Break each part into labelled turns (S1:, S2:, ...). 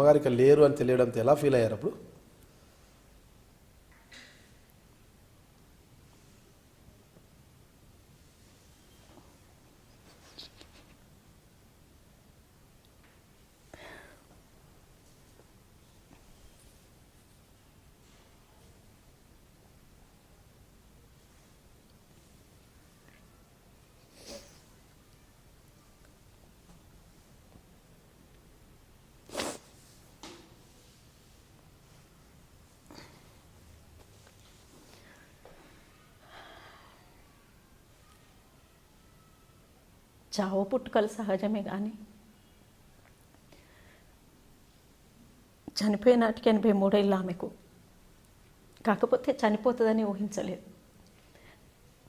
S1: అమ్మగారు ఇక్కడ లేరు అని తెలియడంతో ఎలా ఫీల్ అయ్యారు అప్పుడు?
S2: చావు పుట్టుకలు సహజమే, కానీ చనిపోయినాటికి 83 ఏళ్ళు ఆమెకు. కాకపోతే చనిపోతుందని ఊహించలేదు.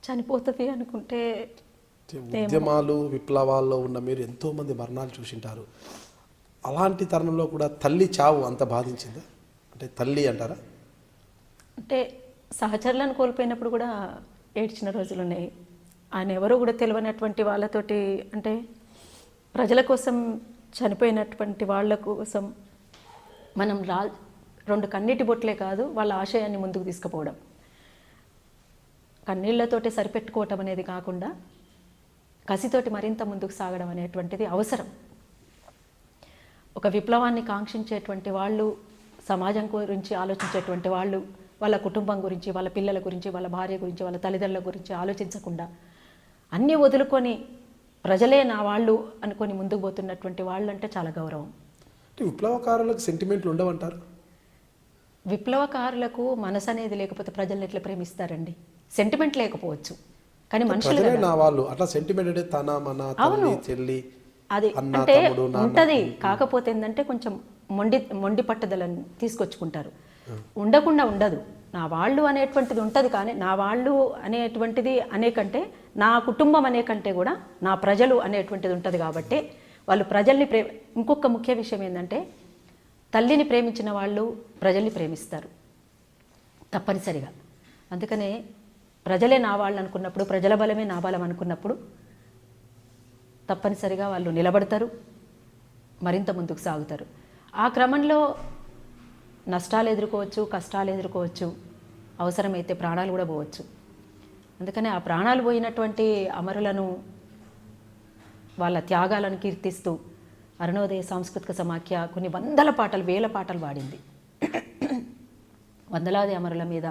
S2: చనిపోతుంది అనుకుంటే
S1: ఉద్యమాలు విప్లవాల్లో ఉన్న మీరు ఎంతోమంది మరణాలు చూసింటారు. అలాంటి తరుణంలో కూడా తల్లి చావు అంత బాధించిందా? అంటే తల్లి అంటారా?
S2: అంటే సహచరులను కోల్పోయినప్పుడు కూడా ఏడ్చిన రోజులు ఉన్నాయి. ఆయన ఎవరో కూడా తెలియనటువంటి వాళ్ళతోటి, అంటే ప్రజల కోసం చనిపోయినటువంటి వాళ్ళ కోసం మనం 2 కన్నీటి బొట్లే కాదు వాళ్ళ ఆశయాన్ని ముందుకు తీసుకుపోవడం, కన్నీళ్లతోటి సరిపెట్టుకోవటం అనేది కాకుండా కసితోటి మరింత ముందుకు సాగడం అనేటువంటిది అవసరం. ఒక విప్లవాన్ని కాంక్షించేటువంటి వాళ్ళు, సమాజం గురించి ఆలోచించేటువంటి వాళ్ళు, వాళ్ళ కుటుంబం గురించి, వాళ్ళ పిల్లల గురించి, వాళ్ళ భార్య గురించి, వాళ్ళ తల్లిదండ్రుల గురించి ఆలోచించకుండా అన్నీ వదులుకొని ప్రజలే నా వాళ్ళు అనుకొని ముందుకు పోతున్నటువంటి వాళ్ళు అంటే చాలా గౌరవం.
S1: విప్లవకారులకు సెంటిమెంట్లు ఉండవంటారు?
S2: విప్లవకారులకు మనసు అనేది లేకపోతే ప్రజల్ని ఎట్లా ప్రేమిస్తారండి? సెంటిమెంట్ లేకపోవచ్చు, కానీ మనుషులు
S1: నా వాళ్ళు అట్లా సెంటిమెంట్ అంటే తన మన తల్లి చెల్లి
S2: అది అంటే ఉంటది. కాకపోతే ఏంటంటే కొంచెం మొండి పట్టుదలని తీసుకొచ్చుకుంటారు. ఉండకుండా ఉండదు. నా వాళ్ళు అనేటువంటిది ఉంటుంది, కానీ నా వాళ్ళు అనేటువంటిది అనేకంటే నా కుటుంబం అనేకంటే కూడా నా ప్రజలు అనేటువంటిది ఉంటుంది. కాబట్టి వాళ్ళు ప్రజల్ని ఇంకొక ముఖ్య విషయం ఏంటంటే తల్లిని ప్రేమించిన వాళ్ళు ప్రజల్ని ప్రేమిస్తారు తప్పనిసరిగా. అందుకనే ప్రజలే నా వాళ్ళు అనుకున్నప్పుడు, ప్రజల బలమే నా బలం అనుకున్నప్పుడు తప్పనిసరిగా వాళ్ళు నిలబడతారు, మరింత ముందుకు సాగుతారు. ఆ క్రమంలో నష్టాలు ఎదుర్కోవచ్చు, కష్టాలు ఎదుర్కోవచ్చు, అవసరమైతే ప్రాణాలు కూడా పోవచ్చు. అందుకనే ఆ ప్రాణాలు పోయినటువంటి అమరులను, వాళ్ళ త్యాగాలను కీర్తిస్తూ అరుణోదయ సాంస్కృతిక సమాఖ్య కొన్ని వందల పాటలు, వేల పాటలు పాడింది. వందలాది అమరుల మీద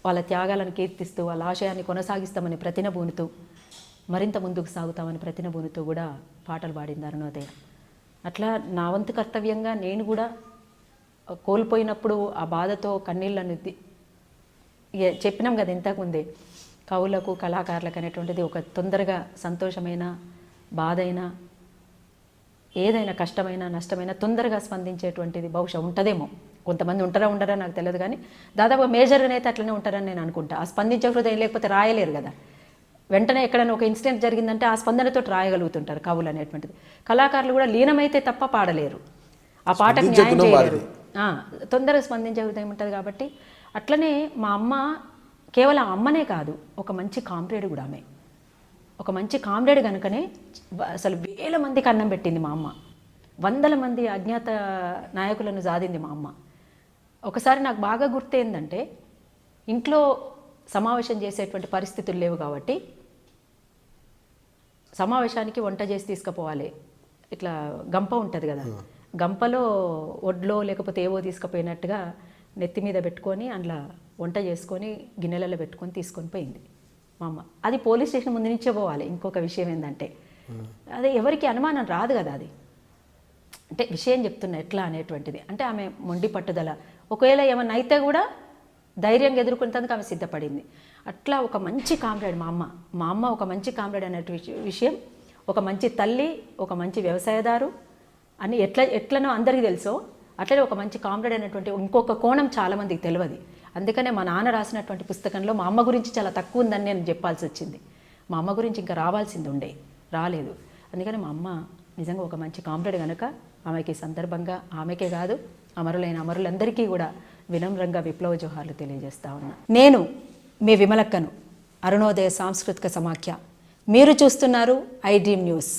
S2: వాళ్ళ త్యాగాలను కీర్తిస్తూ వాళ్ళ ఆశయాన్ని కొనసాగిస్తామని ప్రతినబూనుతూ, మరింత ముందుకు సాగుతామని ప్రతినబూనుతూ కూడా పాటలు పాడింది అరుణోదయ. అట్లా నా వంతు కర్తవ్యంగా నేను కూడా కోల్పోయినప్పుడు ఆ బాధతో కన్నీళ్ళను చెప్పినాం కదా ఇంతకుముందే, కవులకు కళాకారులకు అనేటువంటిది ఒక తొందరగా సంతోషమైన, బాధైన, ఏదైనా కష్టమైనా నష్టమైనా తొందరగా స్పందించేటువంటిది బహుశా ఉంటుందేమో. కొంతమంది ఉండరా నాకు తెలియదు, కానీ దాదాపు మేజర్గా అయితే అట్లనే ఉంటారని నేను అనుకుంటా. ఆ స్పందించే హృదయం లేకపోతే రాయలేరు కదా. వెంటనే ఎక్కడైనా ఒక ఇన్సిడెంట్ జరిగిందంటే ఆ స్పందనతో రాయగలుగుతుంటారు కవులు అనేటువంటిది. కళాకారులు కూడా లీనమైతే తప్ప పాడలేరు, ఆ పాటకు న్యాయం చేయలేరు. తొందరగా స్పందించే హృదయం ఉంటుంది. కాబట్టి అట్లనే మా అమ్మ కేవలం అమ్మనే కాదు, ఒక మంచి కామ్రేడ్ కూడా. ఆమె ఒక మంచి కామ్రేడ్ కనుకనే అసలు వేల మందికి అన్నం పెట్టింది మా అమ్మ. వందల మంది అజ్ఞాత నాయకులను సాధింది మా అమ్మ. ఒకసారి నాకు బాగా గుర్తు ఏంటంటే, ఇంట్లో సమావేశం చేసేటువంటి పరిస్థితులు లేవు కాబట్టి సమావేశానికి వంట చేసి తీసుకుపోవాలి. ఇట్లా గంప ఉంటుంది కదా, గంపలో ఒడ్లో లేకపోతే ఏవో తీసుకుపోయినట్టుగా నెత్తి మీద పెట్టుకొని అందులో వంట చేసుకొని గిన్నెలలో పెట్టుకొని తీసుకొని పోయింది మా అమ్మ. అది పోలీస్ స్టేషన్ ముందు నుంచే పోవాలి. ఇంకొక విషయం ఏంటంటే, అదే ఎవరికి అనుమానం రాదు కదా. అది అంటే విషయం చెప్తున్నా ఎట్లా అనేటువంటిది. అంటే ఆమె మొండి పట్టుదల, ఒకవేళ ఏమన్నా అయితే కూడా ధైర్యంగా ఎదుర్కొనేందుకు ఆమె సిద్ధపడింది. అట్లా ఒక మంచి కామ్రేడ్ మా అమ్మ. మా అమ్మ ఒక మంచి కామ్రేడ్ అనే విషయం, ఒక మంచి తల్లి, ఒక మంచి వ్యవసాయదారు అని ఎట్లనో అందరికీ తెలుసో, అట్లనే ఒక మంచి కామ్రేడ్ అనేటువంటి ఇంకొక కోణం చాలామందికి తెలియదు. అందుకనే మా నాన్న రాసినటువంటి పుస్తకంలో మా అమ్మ గురించి చాలా తక్కువ ఉందని నేను చెప్పాల్సి వచ్చింది. మా అమ్మ గురించి ఇంకా రావాల్సింది ఉండే, రాలేదు. అందుకని మా అమ్మ నిజంగా ఒక మంచి కామ్రేడ్ కనుక ఆమెకి సందర్భంగా, ఆమెకే కాదు అమరులైన అమరులందరికీ కూడా వినమ్రంగా విప్లవ జోహార్లు తెలియజేస్తా ఉన్నా. నేను మీ విమలక్కను, అరుణోదయ సాంస్కృతిక సమాఖ్య. మీరు చూస్తున్నారు ఐ డ్రీమ్ న్యూస్.